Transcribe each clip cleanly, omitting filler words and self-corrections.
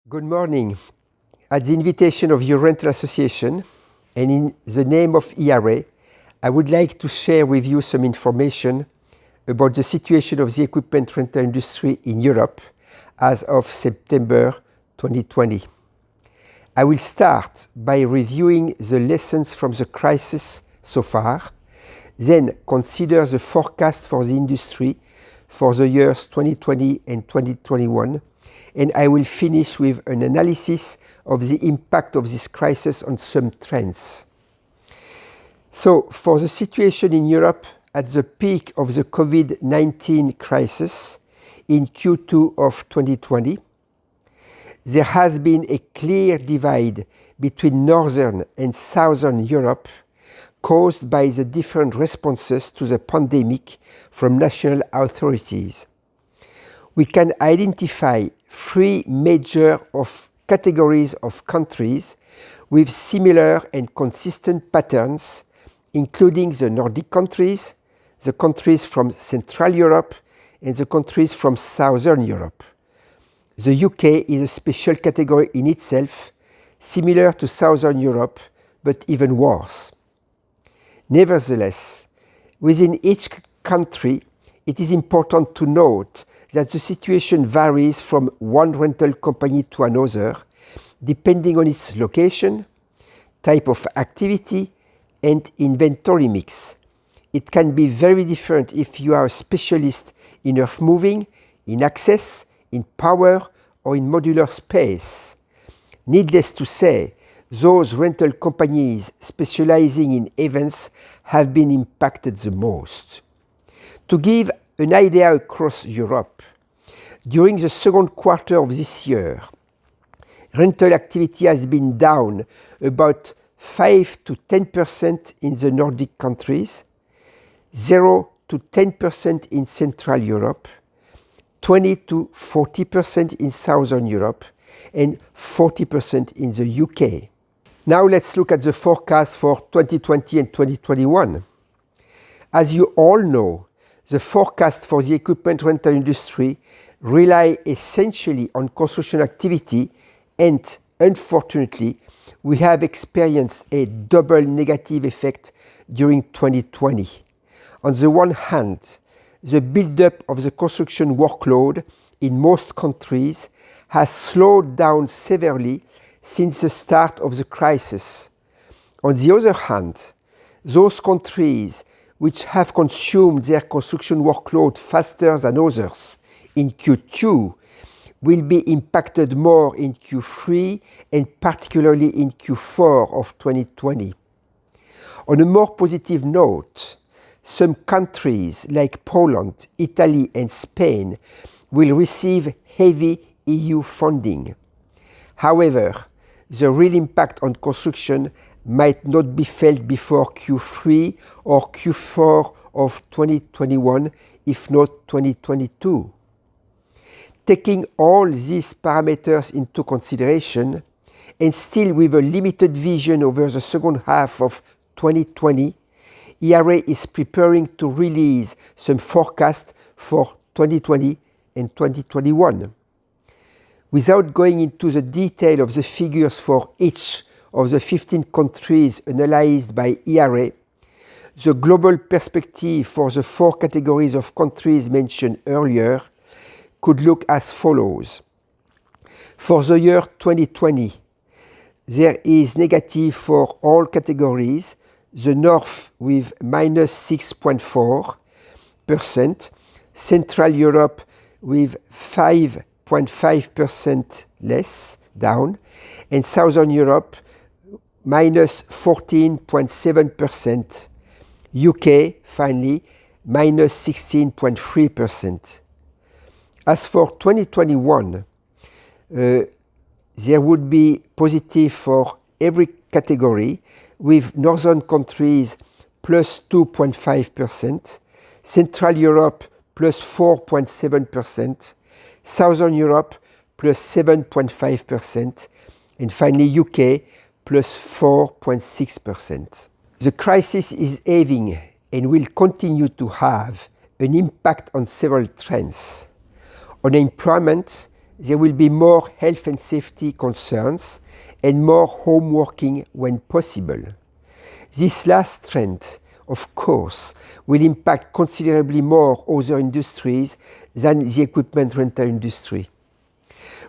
Good morning. At the invitation of your rental association and in the name of ERA, I would like to share with you some information about the situation of the equipment rental industry in Europe as of September 2020. I will start by reviewing the lessons from the crisis so far, then consider the forecast for the industry for the years 2020 and 2021, and I will finish with an analysis of the impact of this crisis on some trends. So, for the situation in Europe at the peak of the COVID-19 crisis in Q2 of 2020, there has been a clear divide between Northern and Southern Europe caused by the different responses to the pandemic from national authorities. We can identify three major categories of countries with similar and consistent patterns, including the Nordic countries, the countries from Central Europe, and the countries from Southern Europe. The UK is a special category in itself, similar to Southern Europe, but even worse. Nevertheless, within each country, it is important to note that the situation varies from one rental company to another, depending on its location, type of activity, and inventory mix. It can be very different if you are a specialist in earth moving, in access, in power, or in modular space. Needless to say, those rental companies specializing in events have been impacted the most. To give an idea across Europe, during the second quarter of this year, rental activity has been down about 5 to 10% in the Nordic countries, 0 to 10% in Central Europe, 20 to 40% in Southern Europe, and 40% in the UK. Now let's look at the forecast for 2020 and 2021. As you all know, the forecast for the equipment rental industry rely essentially on construction activity, and unfortunately, we have experienced a double negative effect during 2020. On the one hand, the build-up of the construction workload in most countries has slowed down severely since the start of the crisis. On the other hand, those countries which have consumed their construction workload faster than others in Q2 will be impacted more in Q3 and particularly in Q4 of 2020. On a more positive note, some countries like Poland, Italy, and Spain will receive heavy EU funding. However, the real impact on construction might not be felt before Q3 or Q4 of 2021, if not 2022. Taking all these parameters into consideration, and still with a limited vision over the second half of 2020, ERA is preparing to release some forecasts for 2020 and 2021. Without going into the detail of the figures for each of the 15 countries analyzed by ERA, the global perspective for the four categories of countries mentioned earlier could look as follows. For the year 2020, there is negative for all categories, the North with minus 6.4%, Central Europe with 5.5% less down, and Southern Europe minus 14.7%, UK finally minus 16.3%. As for 2021, there would be positive for every category, with Northern countries plus 2.5%, Central Europe plus 4.7%, Southern Europe plus 7.5%, and finally UK plus 4.6%. The crisis is having and will continue to have an impact on several trends. Unemployment there will be more health and safety concerns and more home working when possible. This last trend, of course, will impact considerably more other industries than the equipment rental industry.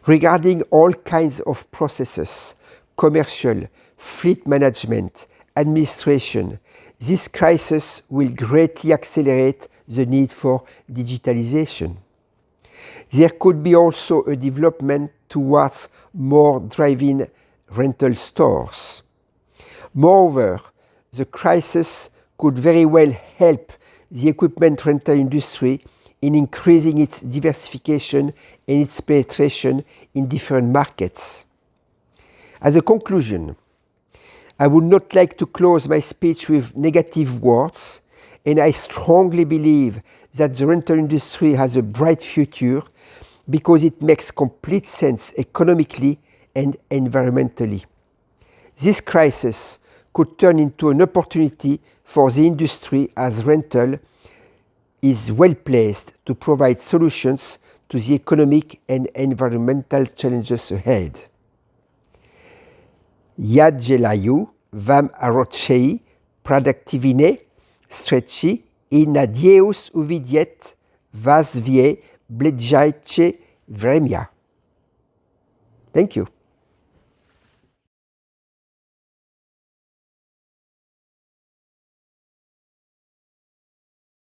Regarding all kinds of processes, commercial, fleet management, administration, this crisis will greatly accelerate the need for digitalization. There could be also a development towards more drive-in rental stores. Moreover, the crisis could very well help the equipment rental industry in increasing its diversification and its penetration in different markets. As a conclusion, I would not like to close my speech with negative words, and I strongly believe that the rental industry has a bright future because it makes complete sense economically and environmentally. This crisis could turn into an opportunity for the industry as rental is well placed to provide solutions to the economic and environmental challenges ahead. Jagelayu vam arocei productivine streci I nadieus uvidiet vas vie blejaice vremia. Thank you.